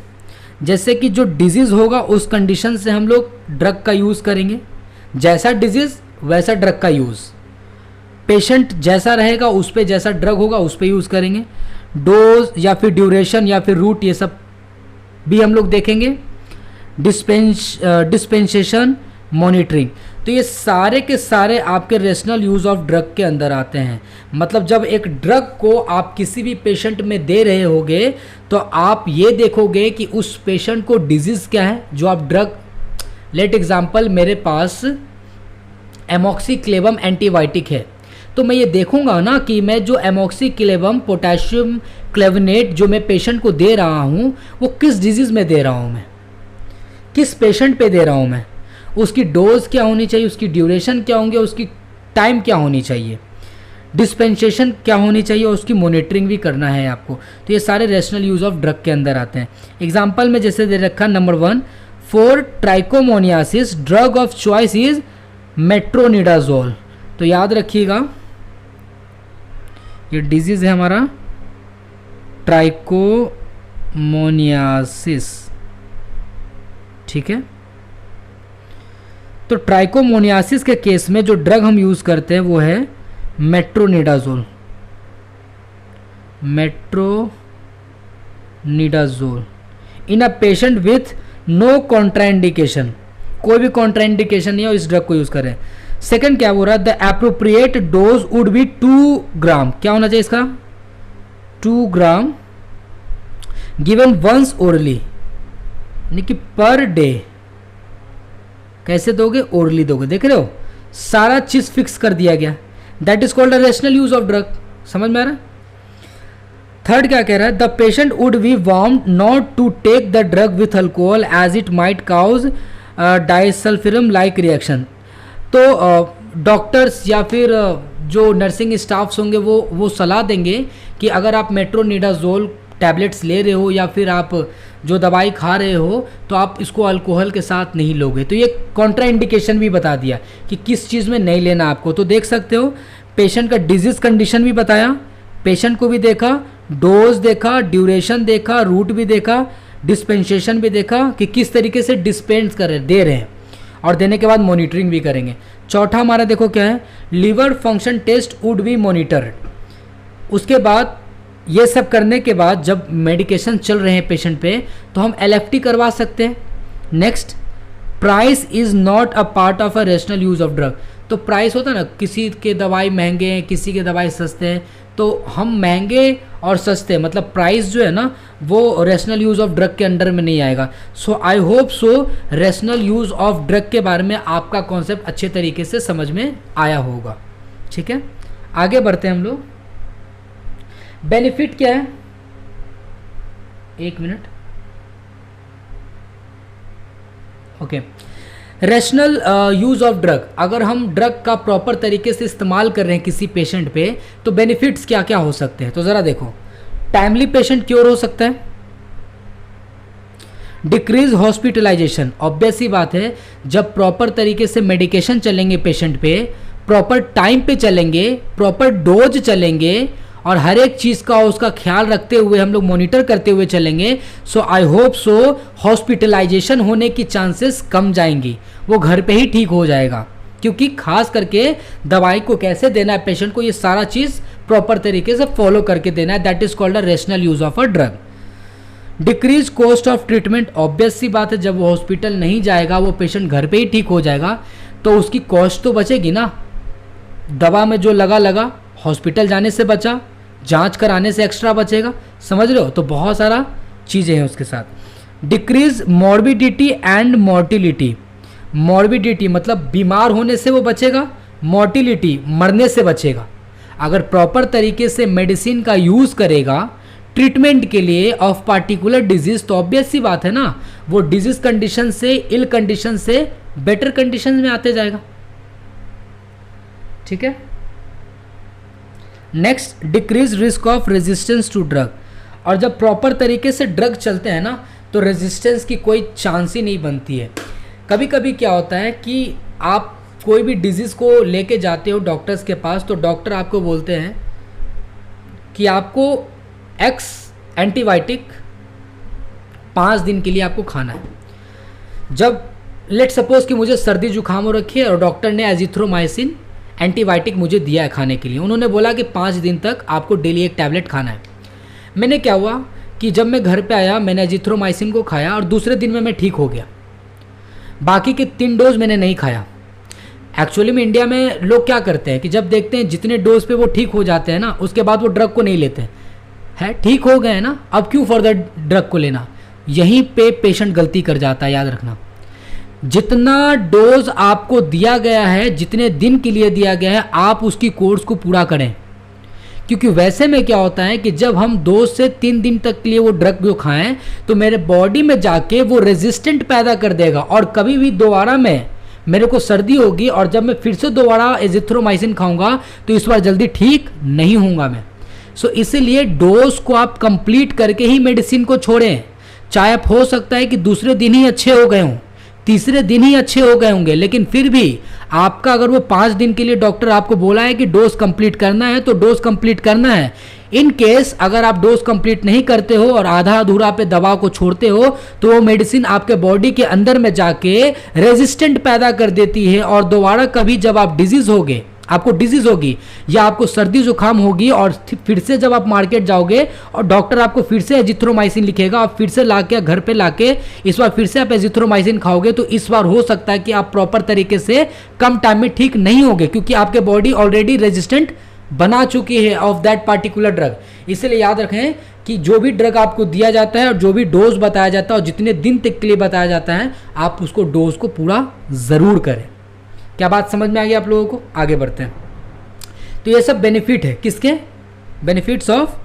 जैसे कि जो डिजीज होगा उस कंडीशन से हम लोग ड्रग का यूज करेंगे, जैसा डिजीज वैसा ड्रग का यूज, पेशेंट जैसा रहेगा उस पे जैसा ड्रग होगा उस पे यूज करेंगे। डोज या फिर ड्यूरेशन या फिर रूट ये सब भी हम लोग देखेंगे। डिस्पेंसेशन, मॉनिटरिंग, तो ये सारे के सारे आपके रेशनल यूज ऑफ ड्रग के अंदर आते हैं। मतलब जब एक ड्रग को आप किसी भी पेशेंट में दे रहे होगे तो आप ये देखोगे कि उस पेशेंट को डिजीज क्या है जो आप ड्रग, लेट एग्जांपल मेरे पास एमॉक्सीक्लेवम एंटीबायोटिक है, तो मैं ये देखूंगा ना कि मैं जो एमॉक्सीक्लेवम पोटेशियम क्लेवनेट जो मैं पेशेंट को दे रहा हूँ वो किस डिजीज में दे रहा हूँ, मैं किस पेशेंट पे दे रहा हूँ, मैं उसकी डोज क्या होनी चाहिए, उसकी ड्यूरेशन क्या होंगे, उसकी टाइम क्या होनी चाहिए, डिस्पेंसेशन क्या होनी चाहिए और उसकी मॉनिटरिंग भी करना है आपको। तो ये सारे रेशनल यूज ऑफ ड्रग के अंदर आते हैं। एग्जाम्पल में जैसे दे रखा number 1 for trichomoniasis drug of choice is metronidazole. तो याद रखिएगा ये डिजीज है हमारा ट्राइकोमोनियासिस, ठीक है। तो ट्राइकोमोनियासिस के केस में जो ड्रग हम यूज करते हैं वो है metronidazole. Metronidazole in a patient with no contraindication, कोई भी कॉन्ट्राइंडिकेशन नहीं है इस ड्रग को यूज करें। सेकंड क्या बोल रहा है, the appropriate dose would be 2 ग्राम, क्या होना चाहिए इसका 2 ग्राम गिवन वंस ओरली, यानी कि पर डे। कैसे दोगे, ओरली दोगे, देख रहे हो सारा चीज फिक्स कर दिया गया। That is called a rational use of drug. समझ में आ रहा है? थर्ड क्या कह रहा है, the patient would be warned not to take the drug with alcohol as it might cause disulfiram like reaction. तो डॉक्टर्स या फिर जो नर्सिंग स्टाफ्स होंगे वो सलाह देंगे कि अगर आप मेट्रोनिडाजोल टैबलेट्स ले रहे हो या फिर आप जो दवाई खा रहे हो तो आप इसको अल्कोहल के साथ नहीं लोगे। तो ये कॉन्ट्रा इंडिकेशन भी बता दिया कि किस चीज़ में नहीं लेना आपको। तो देख सकते हो पेशेंट का डिजीज कंडीशन भी बताया, पेशेंट को भी देखा, डोज देखा, ड्यूरेशन देखा, रूट भी देखा, डिस्पेंसेशन भी देखा कि किस तरीके से डिस्पेंस कर रहे दे रहे हैं, और देने के बाद मॉनिटरिंग भी करेंगे। चौथा हमारा देखो क्या है, liver function test would be monitored. उसके बाद ये सब करने के बाद जब मेडिकेशन चल रहे हैं पेशेंट पे तो हम एलएफटी करवा सकते हैं। Next, price is not a part of a rational use of drug. तो प्राइस होता है ना, किसी के दवाई महंगे हैं, किसी के दवाई सस्ते हैं, तो हम महंगे और सस्ते मतलब प्राइस जो है ना वो रेशनल यूज़ ऑफ ड्रग के अंडर में नहीं आएगा। So I hope so rational use of drug के बारे में आपका कॉन्सेप्ट अच्छे तरीके से समझ में आया होगा। ठीक है, आगे बढ़ते हैं हम लोग। बेनिफिट क्या है, एक minute, okay. Rational use of drug, अगर हम ड्रग का प्रॉपर तरीके से इस्तेमाल कर रहे हैं किसी पेशेंट पे तो बेनिफिट्स क्या क्या हो सकते हैं, तो ज़रा देखो। टाइमली पेशेंट क्योर हो सकता है, डिक्रीज हॉस्पिटलाइजेशन, ऑब्वियस सी बात है, जब प्रॉपर तरीके से मेडिकेशन चलेंगे पेशेंट पे, प्रॉपर टाइम पे चलेंगे, प्रॉपर डोज चलेंगे और हर एक चीज़ का उसका ख्याल रखते हुए हम लोग मॉनिटर करते हुए चलेंगे, सो आई होप सो हॉस्पिटलाइजेशन होने की चांसेस कम जाएंगी, वो घर पे ही ठीक हो जाएगा। क्योंकि खास करके दवाई को कैसे देना है पेशेंट को, ये सारा चीज़ प्रॉपर तरीके से फॉलो करके देना है, that is called a rational use of a drug. Decrease cost of treatment, obvious सी बात है, जब वो हॉस्पिटल नहीं जाएगा, वो पेशेंट घर पे ही ठीक हो जाएगा, तो उसकी कॉस्ट तो बचेगी ना। दवा में जो लगा हॉस्पिटल जाने से बचा, जांच कराने से एक्स्ट्रा बचेगा, समझ रहे हो, तो बहुत सारा चीज़ें हैं उसके साथ। Decrease morbidity and mortality, morbidity मतलब बीमार होने से वो बचेगा, मॉर्टिलिटी मरने से बचेगा। अगर प्रॉपर तरीके से मेडिसिन का यूज़ करेगा ट्रीटमेंट के लिए ऑफ पार्टिकुलर डिजीज, तो ऑब्वियस सी बात है ना, वो डिजीज कंडीशन से, इल कंडीशन से बेटर कंडीशन में आते जाएगा। ठीक है, next, decrease risk of resistance to drug, और जब प्रॉपर तरीके से ड्रग चलते हैं ना तो रेजिस्टेंस की कोई चांस ही नहीं बनती है। कभी कभी क्या होता है कि आप कोई भी डिजीज़ को लेके जाते हो डॉक्टर्स के पास, तो डॉक्टर आपको बोलते हैं कि आपको एक्स एंटीबायोटिक 5 दिन के लिए आपको खाना है। जब लेट सपोज कि मुझे सर्दी जुकाम हो रखी है और डॉक्टर ने एजिथ्रोमाइसिन एंटीबायोटिक मुझे दिया है खाने के लिए, उन्होंने बोला कि 5 दिन तक आपको डेली एक टैबलेट खाना है। मैंने क्या हुआ कि जब मैं घर पे आया मैंने एजिथ्रोमाइसिन को खाया और दूसरे दिन में मैं ठीक हो गया, बाकी के 3 डोज मैंने नहीं खाया। एक्चुअली में इंडिया में लोग क्या करते हैं कि जब देखते हैं जितने डोज पे वो ठीक हो जाते हैं ना, उसके बाद वो ड्रग को नहीं लेते हैं, ठीक हो गए हैं ना, अब क्यों फर्दर ड्रग को लेना। यहीं पे पेशेंट गलती कर जाता है, याद रखना। जितना डोज आपको दिया गया है, जितने दिन के लिए दिया गया है, आप उसकी कोर्स को पूरा करें। क्योंकि वैसे में क्या होता है कि जब हम 2 से 3 दिन तक के लिए वो ड्रग जो खाएं तो मेरे बॉडी में जाके वो रेजिस्टेंट पैदा कर देगा, और कभी भी दोबारा में मेरे को सर्दी होगी और जब मैं फिर से दोबारा एजिथ्रोमाइसिन खाऊंगा तो इस बार जल्दी ठीक नहीं होऊंगा मैं। सो इसीलिए डोज को आप कंप्लीट करके ही मेडिसिन को छोड़ें। चाहे आप हो सकता है कि दूसरे दिन ही अच्छे हो गए हों, तीसरे दिन ही अच्छे हो गए होंगे, लेकिन फिर भी आपका अगर वो 5 दिन के लिए डॉक्टर आपको बोला है कि डोज कंप्लीट करना है तो डोज कंप्लीट करना है। इन केस अगर आप डोज कंप्लीट नहीं करते हो और आधा अधूरा पे दवा को छोड़ते हो तो वो मेडिसिन आपके बॉडी के अंदर में जाके रेजिस्टेंट पैदा कर देती है, और दोबारा कभी जब आप डिजीज होगे, आपको डिजीज होगी या आपको सर्दी जुकाम होगी और फिर से जब आप मार्केट जाओगे और डॉक्टर आपको फिर से एजिथ्रोमाइसिन लिखेगा, आप फिर से लाके घर पे लाके इस बार फिर से आप एजिथ्रोमाइसिन खाओगे, तो इस बार हो सकता है कि आप प्रॉपर तरीके से कम टाइम में ठीक नहीं होगे, क्योंकि आपके बॉडी ऑलरेडी रेजिस्टेंट बना चुकी है ऑफ दैट पार्टिकुलर ड्रग। इसलिए याद रखें कि जो भी ड्रग आपको दिया जाता है और जो भी डोज बताया जाता है और जितने दिन तक के लिए बताया जाता है, आप उसको डोज को पूरा ज़रूर करें। क्या बात समझ में आ गई आप लोगों को? आगे बढ़ते हैं। तो ये सब बेनिफिट है, किसके? Benefits of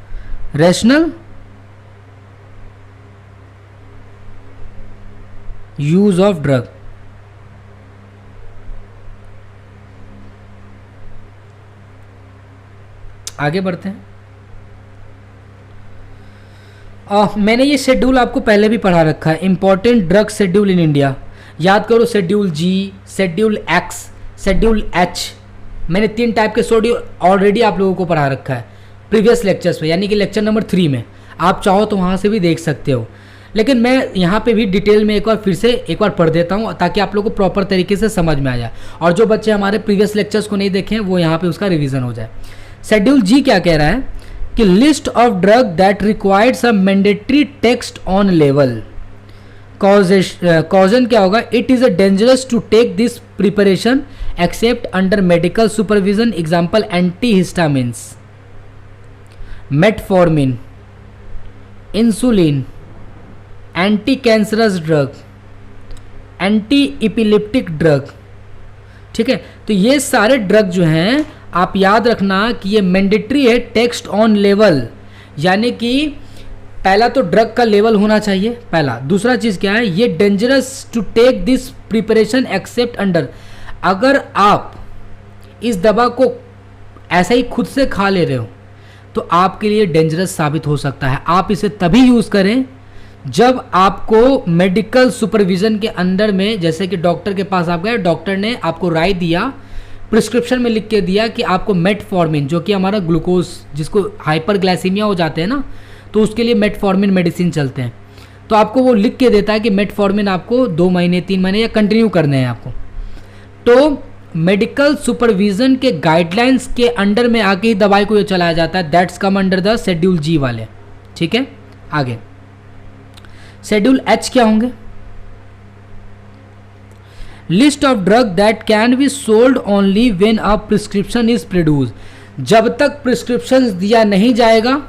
rational use of drug. आगे बढ़ते हैं। मैंने ये शेड्यूल आपको पहले भी पढ़ा रखा है, important drug schedule in India. याद करो, शेड्यूल जी, शेड्यूल एक्स, शेड्यूल एच। मैंने 3 टाइप के शेड्यूल ऑलरेडी आप लोगों को पढ़ा रखा है। प्रीवियस लेक्चर्स में, यानी कि लेक्चर नंबर 3 में। आप चाहो तो वहाँ से भी देख सकते हो, लेकिन मैं यहाँ पे भी डिटेल में एक बार फिर से एक बार पढ़ देता हूँ ताकि आप लोगों को प्रॉपर तरीके से समझ में आ जाए, और जो बच्चे हमारे प्रीवियस लेक्चर्स को नहीं देखें वो यहाँ पे उसका रिवीजन हो जाए। शेड्यूल जी क्या कह रहा है कि list of drug that required a mandatory text on level. Caution क्या होगा, it is a dangerous to take this preparation except under medical supervision. Example anti histamines, metformin, insulin, anti cancerous drug, anti epileptic drug. ठीक है, तो ये सारे drug जो हैं आप याद रखना कि ये मैंडेटरी है टेक्स्ट ऑन लेवल, यानी कि पहला तो ड्रग का लेवल होना चाहिए पहला। दूसरा चीज़ क्या है, ये dangerous to take this preparation except under, अगर आप इस दवा को ऐसा ही खुद से खा ले रहे हो तो आपके लिए डेंजरस साबित हो सकता है। आप इसे तभी यूज़ करें जब आपको मेडिकल सुपरविजन के अंदर में, जैसे कि डॉक्टर के पास आप गए, डॉक्टर ने आपको राय दिया, प्रिस्क्रिप्शन में लिख के दिया कि आपको मेटफॉर्मिन, जो कि हमारा ग्लूकोज, जिसको हाइपरग्लाइसीमिया हो जाते हैं ना, तो उसके लिए मेटफॉर्मिन मेडिसिन चलते हैं, तो आपको वो लिख के देता है कि मेटफॉर्मिन आपको 2 महीने 3 महीने या कंटिन्यू करने हैं आपको। तो मेडिकल सुपरविजन के गाइडलाइंस के अंडर में आके ही दवाई को ये चलाया जाता है। That's come under the schedule G वाले। ठीक है, आगे शेड्यूल एच क्या होंगे, list of drug that can be sold only when a prescription is produce. जब तक प्रिस्क्रिप्शन दिया नहीं जाएगा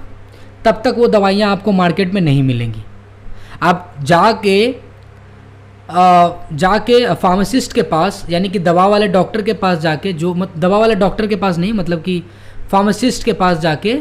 तब तक वो दवाइयाँ आपको मार्केट में नहीं मिलेंगी। आप जाके फार्मासिस्ट के पास, यानी कि दवा वाले डॉक्टर के पास जाके, जो दवा वाले डॉक्टर के पास नहीं, मतलब कि फार्मासिस्ट के पास जाके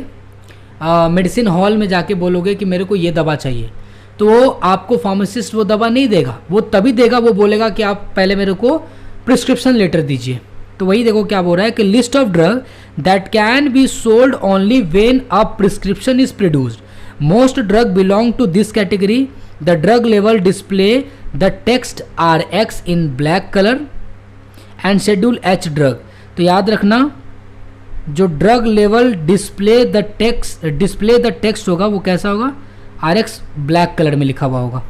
मेडिसिन हॉल में जाके बोलोगे कि मेरे को ये दवा चाहिए, तो वो आपको फार्मासिस्ट वो दवा नहीं देगा। वो तभी देगा, वो बोलेगा कि आप पहले मेरे को प्रिस्क्रिप्शन लेटर दीजिए। तो वही देखो क्या बोल रहा है कि list of drug that can be sold only when a prescription is produced. Most drug belong to this category. The drug लेवल display the text RX in black colour and schedule H drug. तो याद रखना, जो drug लेवल display the text होगा वो कैसा होगा, RX ब्लैक कलर में लिखा हुआ होगा।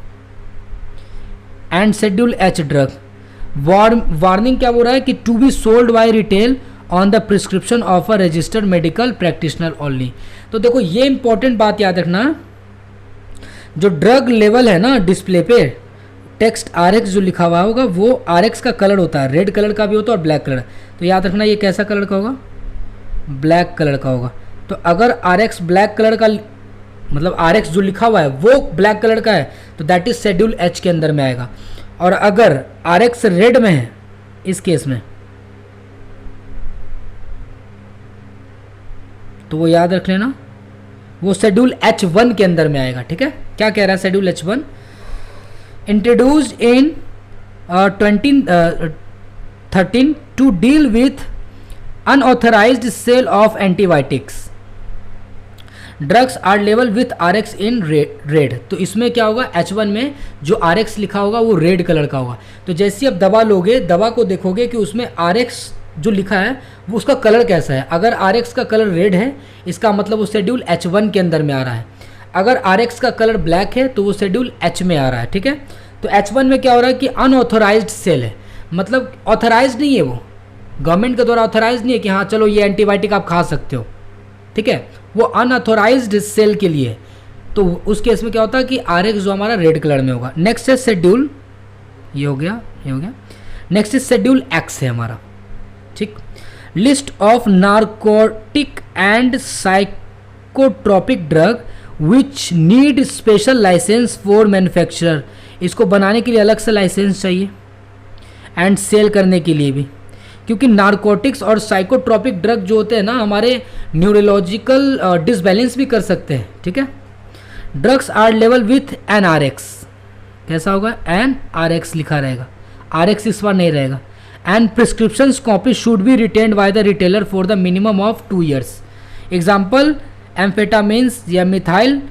And schedule H drug warning क्या बोल रहा है कि to be sold by retail on the prescription of a registered medical practitioner only. तो देखो ये इंपॉर्टेंट बात याद रखना, जो ड्रग लेवल है ना डिस्प्ले पे, टेक्स्ट RX जो लिखा हुआ होगा वो RX का कलर होता है, रेड कलर का भी होता है और ब्लैक कलर। तो याद रखना ये कैसा कलर का होगा, ब्लैक कलर का होगा। तो अगर RX ब्लैक कलर का, मतलब RX जो लिखा हुआ है वो ब्लैक कलर का है, तो दैट इज शेड्यूल एच के अंदर में आएगा। और अगर RX रेड में है इस केस में, तो वो याद रख लेना वो शेड्यूल H1 के अंदर में आएगा। ठीक है, क्या कह रहा है schedule H1, introduced in 2013 to deal with unauthorised sale of antibiotics. Drugs are लेवल विथ RX इन रेड। तो इसमें क्या होगा, H1 में जो RX लिखा होगा वो रेड कलर का होगा। तो जैसे आप दवा लोगे, दवा को देखोगे कि उसमें RX जो लिखा है वो उसका कलर कैसा है। अगर RX का कलर रेड है, इसका मतलब वो शेड्यूल H1 के अंदर में आ रहा है। अगर RX का कलर ब्लैक है तो वो शेड्यूल H में आ रहा है। ठीक है, तो H1 में क्या हो रहा है कि अनऑथोराइज्ड सेल है, मतलब ऑथराइज्ड नहीं है, वो गवर्नमेंट के द्वारा ऑथराइज्ड नहीं है कि हाँ चलो ये एंटीबायोटिक आप खा सकते हो। ठीक है, वो अनऑथोराइज्ड सेल के लिए। तो उस केस में क्या होता है कि RX जो हमारा रेड कलर में होगा। नेक्स्ट है शेड्यूल, ये हो गया, ये हो गया। नेक्स्ट इज शेड्यूल X है हमारा। ठीक, list of narcotic and psychotropic drug which need special licence for manufacturer. इसको बनाने के लिए अलग से लाइसेंस चाहिए एंड सेल करने के लिए भी, क्योंकि नार्कोटिक्स और साइकोट्रोपिक ड्रग जो होते हैं ना हमारे न्यूरोलॉजिकल डिसबैलेंस भी कर सकते हैं। ठीक है, ड्रग्स आर लेवल विथ एन RX, कैसा होगा, एन RX लिखा रहेगा, RX इस बार नहीं रहेगा। And prescription copy should be retained by the retailer for the minimum of 2 years। Example amphetamines या मिथाइल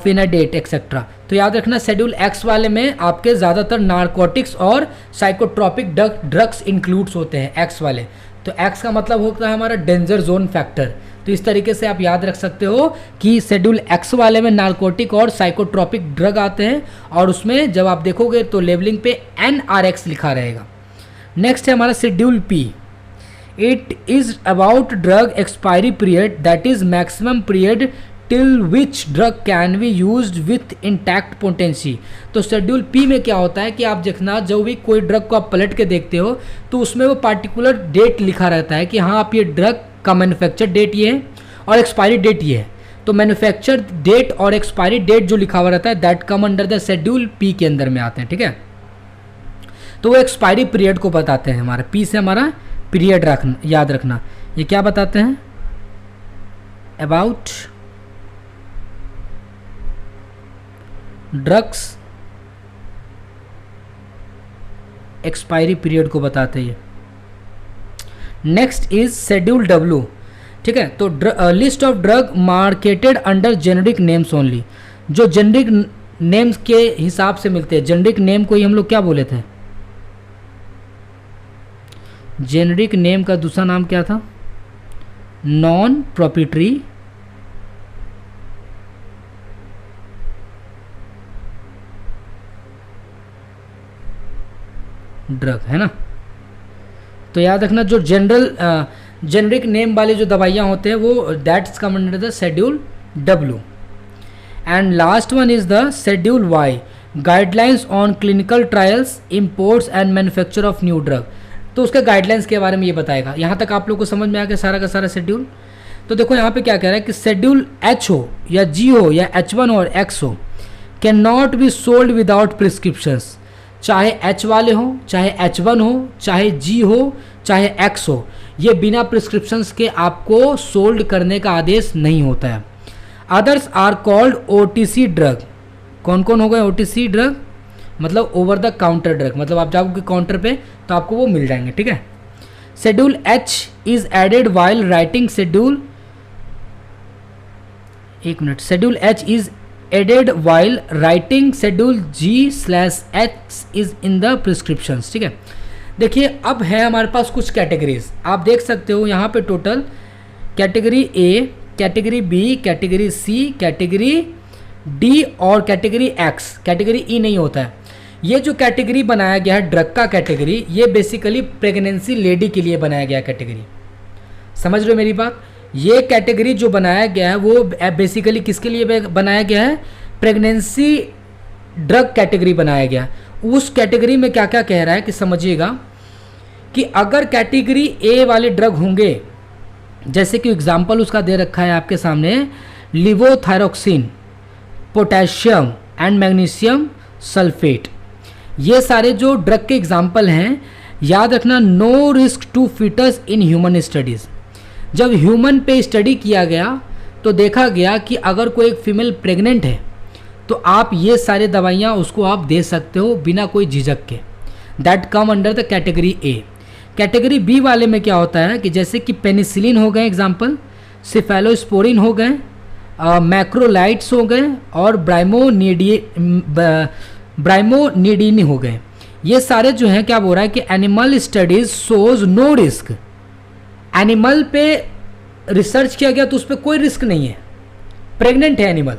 फिनाडेट एक्सेट्रा। तो याद रखना शेड्यूल X वाले में आपके ज़्यादातर नार्कोटिक्स और साइकोट्रोपिक ड्रग्स इंक्लूड्स होते हैं X वाले। तो एक्स का मतलब होता है हमारा डेंजर जोन फैक्टर। तो इस तरीके से आप याद रख सकते हो कि शेड्यूल एक्स वाले में नार्कोटिक और साइकोट्रोपिक ड्रग आते हैं, और उसमें जब आप देखोगे तो लेबलिंग पे NRX लिखा रहेगा। नेक्स्ट है हमारा schedule P. It is about drug expiry period, that is maximum period till which drug can be used with intact potency. तो शेड्यूल पी में क्या होता है कि आप देखना, जब भी कोई ड्रग को आप पलट के देखते हो तो उसमें वो पार्टिकुलर डेट लिखा रहता है कि हाँ आप ये ड्रग का मैन्युफैक्चर डेट ये है और एक्सपायरी डेट ये है। तो मैन्युफैक्चर डेट और एक्सपायरी डेट जो लिखा हुआ रहता है that come under the schedule P के अंदर में आते हैं, ठीक है। तो वो एक्सपायरी पीरियड को बताते हैं। हमारा पी से हमारा पीरियड रखना, याद रखना। ये क्या बताते हैं? अबाउट ड्रग्स एक्सपायरी पीरियड को बताते हैं। नेक्स्ट इज शेड्यूल डब्ल्यू, ठीक है। तो list of drug marketed under generic names only, जो जेनेरिक नेम्स के हिसाब से मिलते हैं। जेनेरिक नेम को ही हम लोग क्या बोले थे? जेनेरिक नेम का दूसरा नाम क्या था? नॉन प्रोप्राइटरी ड्रग, है ना। तो याद रखना जो जेनरिक नेम वाले जो दवाइयाँ होते हैं वो that's come under the schedule W. And last one is the schedule Y, guidelines on clinical trials, imports and manufacture of new drug. तो उसके गाइडलाइंस के बारे में ये बताएगा। यहाँ तक आप लोग को समझ में आ गया सारा का सारा शेड्यूल। तो देखो यहाँ पे क्या कह रहा है कि शेड्यूल एच हो या जी हो या H1 और X हो, can not be sold without prescriptions. चाहे H वाले हो, चाहे H1 हो, चाहे G हो, चाहे X हो, ये बिना प्रिस्क्रिप्शंस के आपको सोल्ड करने का आदेश नहीं होता है। Others are called OTC drug. कौन कौन हो गए OTC ड्रग? मतलब ओवर द काउंटर ड्रग, मतलब आप जाओगे काउंटर पे तो आपको वो मिल जाएंगे, ठीक है। Schedule H is added while writing schedule, एक minute, schedule H is added while writing schedule G/H is in the prescriptions, ठीक है। देखिए अब है हमारे पास कुछ कैटेगरीज, आप देख सकते हो यहाँ पे total category A, category B, category C, category D और कैटेगरी X। कैटेगरी E नहीं होता है। ये जो कैटेगरी बनाया गया है ड्रग का कैटेगरी, ये बेसिकली प्रेगनेंसी लेडी के लिए बनाया गया कैटेगरी। समझ रहे हो मेरी बात? ये कैटेगरी जो बनाया गया है वो बेसिकली किसके लिए बनाया गया है? प्रेगनेंसी ड्रग कैटेगरी बनाया गया। उस कैटेगरी में क्या क्या कह रहा है कि समझिएगा कि अगर कैटेगरी ए वाले ड्रग होंगे, जैसे कि एग्जाम्पल उसका दे रखा है आपके सामने, levothyroxine, potassium and magnesium sulphate, ये सारे जो ड्रग के एग्जाम्पल हैं। याद रखना, no risk to foetus in human studies. जब ह्यूमन पे स्टडी किया गया तो देखा गया कि अगर कोई एक फीमेल प्रेग्नेंट है तो आप ये सारे दवाइयाँ उसको आप दे सकते हो बिना कोई झिझक के। That come under the category A. Category B वाले में क्या होता है कि जैसे कि पेनिसिलिन हो गए एग्जाम्पल, सिफेलोस्पोरिन हो गए, मैक्रोलाइट्स हो गए और ब्राइमोनिडिन हो गए। ये सारे जो हैं क्या बोल रहा है कि animal studies shows no risk. Animal पे रिसर्च किया गया तो उस पर कोई रिस्क नहीं है, प्रेग्नेंट है एनिमल,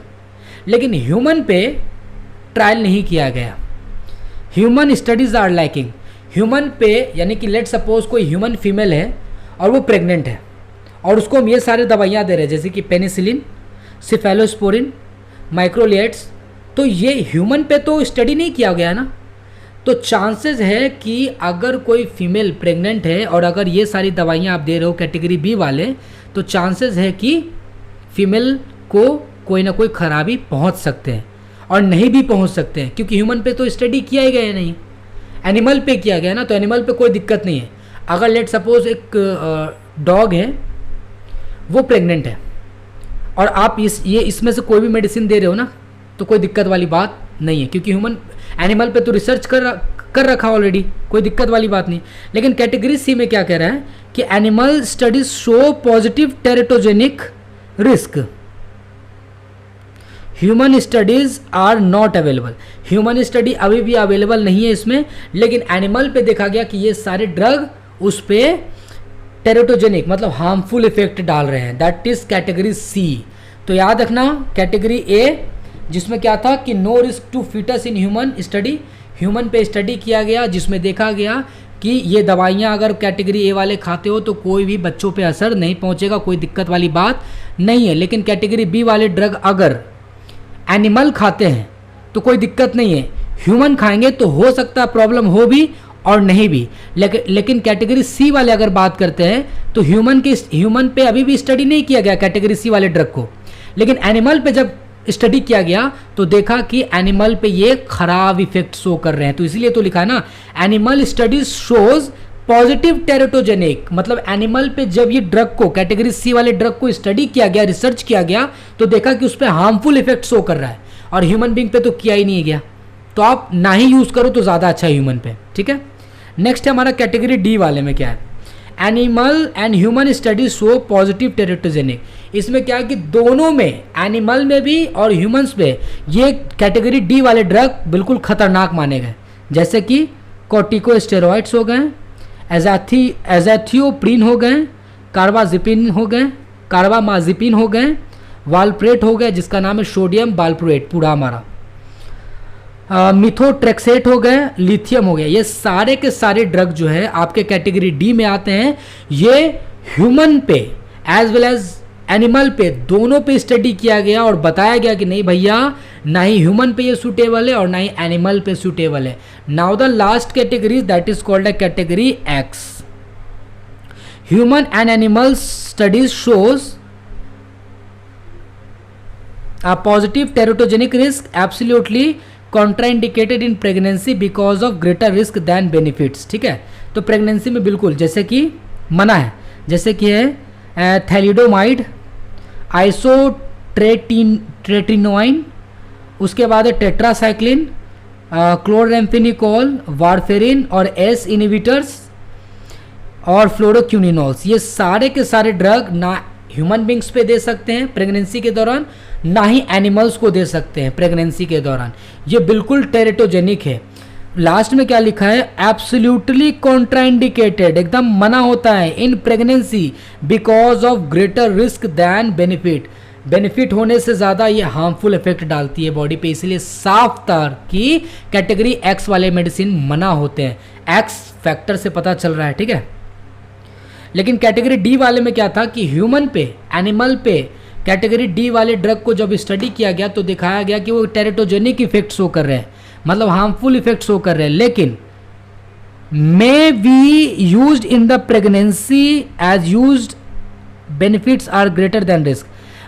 लेकिन ह्यूमन पे ट्रायल नहीं किया गया। Human studies are lacking. Human पे यानी कि लेट सपोज कोई ह्यूमन फीमेल है और वो प्रेग्नेंट है और उसको हम ये सारे दवाइयाँ दे रहे हैं जैसे कि पेनिसिलिन, सिफेलोस्पोरिन, माइक्रोलिएट्स, तो ये ह्यूमन पे तो स्टडी नहीं किया गया ना। तो चांसेस है कि अगर कोई फीमेल प्रेग्नेंट है और अगर ये सारी दवाइयाँ आप दे रहे हो कैटेगरी बी वाले, तो चांसेस है कि फीमेल को कोई ना कोई खराबी पहुंच सकते हैं और नहीं भी पहुंच सकते हैं, क्योंकि ह्यूमन पे तो स्टडी किया ही गया नहीं, एनिमल पे किया गया ना। तो एनिमल पे कोई दिक्कत नहीं है। अगर लेट सपोज एक डॉग है, वो प्रेग्नेंट है और आप इसमें से कोई भी मेडिसिन दे रहे हो ना, तो कोई दिक्कत वाली बात नहीं है, क्योंकि ह्यूमन एनिमल पे तो रिसर्च कर रखा ऑलरेडी, कोई दिक्कत वाली बात नहीं। लेकिन कैटेगरी सी में क्या कह रहा है कि animal studies show positive teratogenic risk, human studies are not available. Human study अभी भी अवेलेबल नहीं है इसमें, लेकिन एनिमल पे देखा गया कि ये सारे ड्रग उस पे टेरेटोजेनिक मतलब हार्मफुल इफेक्ट डाल रहे हैं, दैट इज कैटेगरी सी। तो याद रखना कैटेगरी ए जिसमें क्या था कि no risk to foetus in human study, human पे स्टडी किया गया जिसमें देखा गया कि ये दवाइयाँ अगर कैटेगरी ए वाले खाते हो तो कोई भी बच्चों पे असर नहीं पहुँचेगा, कोई दिक्कत वाली बात नहीं है। लेकिन कैटेगरी बी वाले ड्रग अगर एनिमल खाते हैं तो कोई दिक्कत नहीं है, ह्यूमन खाएंगे तो हो सकता है प्रॉब्लम हो भी और नहीं भी। लेकिन कैटेगरी सी वाले अगर बात करते हैं तो ह्यूमन पे अभी भी स्टडी नहीं किया गया कैटेगरी सी वाले ड्रग को, लेकिन एनिमल पे जब स्टडी किया गया तो देखा कि एनिमल पे ये खराब इफेक्ट शो कर रहे हैं। तो इसलिए तो लिखा है ना animal studies shows positive teratogenic, मतलब एनिमल पे जब ये ड्रग को कैटेगरी सी वाले ड्रग को स्टडी किया गया, रिसर्च किया गया तो देखा कि उस पर हार्मफुल इफेक्ट शो कर रहा है और ह्यूमन बींग पे तो किया ही नहीं गया। तो आप ना ही यूज करो तो ज़्यादा अच्छा है ह्यूमन पे, ठीक है। नेक्स्ट है हमारा कैटेगरी डी वाले में क्या है, animal and human studies show positive teratogenic. इसमें क्या है कि दोनों में, एनिमल में भी और ह्यूमंस में, ये कैटेगरी डी वाले ड्रग बिल्कुल खतरनाक माने गए, जैसे कि कॉर्टिकोस्टेरॉइड्स हो गए, एज़ैथियोप्रिन हो गए, कार्बाजिपिन हो गए, कार्बामाजिपिन हो गए, वालप्रेट हो गए जिसका नाम है सोडियम वालप्रेट पूरा हमारा, मिथोट्रेक्सेट हो गए, लिथियम हो गया। ये सारे के सारे ड्रग जो है आपके कैटेगरी डी में आते हैं। ये ह्यूमन पे एज वेल एज एनिमल पे दोनों पे स्टडी किया गया और बताया गया कि नहीं भैया ना ही ह्यूमन पे ये सूटेबल है और ना ही एनिमल पे सूटेबल है। Now the last category that is called a category x, human and animal studies shows a positive teratogenic risk absolutely contraindicated in pregnancy because of greater risk than benefits। ठीक है, तो pregnancy में बिल्कुल जैसे कि मना है, जैसे कि है थैलिडोमाइड, आइसोट्रेटिनोइन, उसके बाद है टेट्रासाइक्लिन, क्लोरम्फेनिकोल, वारफेरिन और एस इनहिबिटर्स और फ्लोरोक्यूनिनोल्स। ये सारे के सारे ड्रग ना ह्यूमन बींग्स पे दे सकते हैं प्रेगनेंसी के दौरान, ना ही एनिमल्स को दे सकते हैं प्रेगनेंसी के दौरान। ये बिल्कुल टेरेटोजेनिक है। लास्ट में क्या लिखा है, एब्सोल्युटली कॉन्ट्राइंडिकेटेड, एकदम मना होता है in pregnancy because of greater risk than benefit, benefit होने से ज़्यादा ये हार्मफुल इफेक्ट डालती है बॉडी पे। इसलिए साफ तौर की कैटेगरी एक्स वाले मेडिसिन मना होते हैं, एक्स फैक्टर से पता चल रहा है, ठीक है। लेकिन कैटेगरी डी वाले में क्या था कि ह्यूमन पे, एनिमल पे कैटेगरी डी वाले ड्रग को जब स्टडी किया गया तो दिखाया गया कि वो टेरेटोजेनिक इफेक्ट शो कर रहे हैं, मतलब हार्मफुल इफेक्ट शो कर रहे हैं, लेकिन may be used in the pregnancy as used benefits are greater than risk.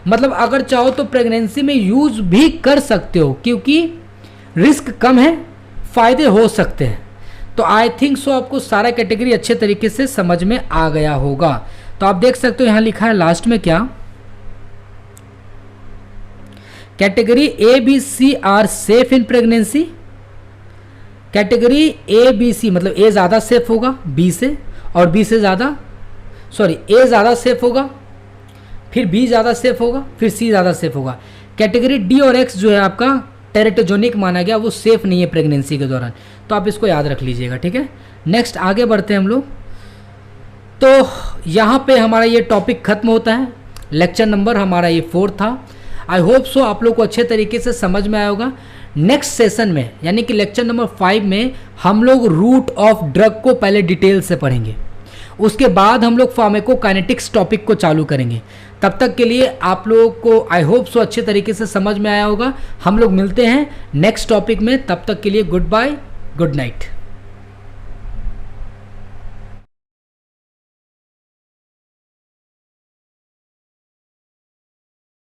मतलब अगर चाहो तो प्रेगनेंसी में यूज भी कर सकते हो क्योंकि रिस्क कम है, फायदे हो सकते हैं। तो आई थिंक सो आपको सारा कैटेगरी अच्छे तरीके से समझ में आ गया होगा। तो आप देख सकते हो यहां लिखा है लास्ट में क्या, category A B C are safe in pregnancy. Category A B C मतलब ए ज़्यादा सेफ होगा बी से, और बी से ज़्यादा ए ज़्यादा सेफ होगा, फिर बी ज़्यादा सेफ होगा, फिर सी ज़्यादा सेफ होगा। कैटेगरी डी और एक्स जो है आपका टेरेटोजेनिक माना गया, वो सेफ नहीं है प्रेगनेंसी के दौरान। तो आप इसको याद रख लीजिएगा, ठीक है। नेक्स्ट आगे बढ़ते हैं हम लोग। तो यहाँ पे हमारा ये टॉपिक खत्म होता है, लेक्चर नंबर हमारा ये 4 था। आई होप सो आप लोग को अच्छे तरीके से समझ में आया होगा। नेक्स्ट सेशन में यानी कि लेक्चर नंबर 5 में हम लोग रूट ऑफ ड्रग को पहले डिटेल से पढ़ेंगे, उसके बाद हम लोग फार्माकोकाइनेटिक्स टॉपिक को चालू करेंगे। तब तक के लिए आप लोगों को आई होप सो अच्छे तरीके से समझ में आया होगा। हम लोग मिलते हैं नेक्स्ट टॉपिक में, तब तक के लिए गुड बाय, गुड नाइट।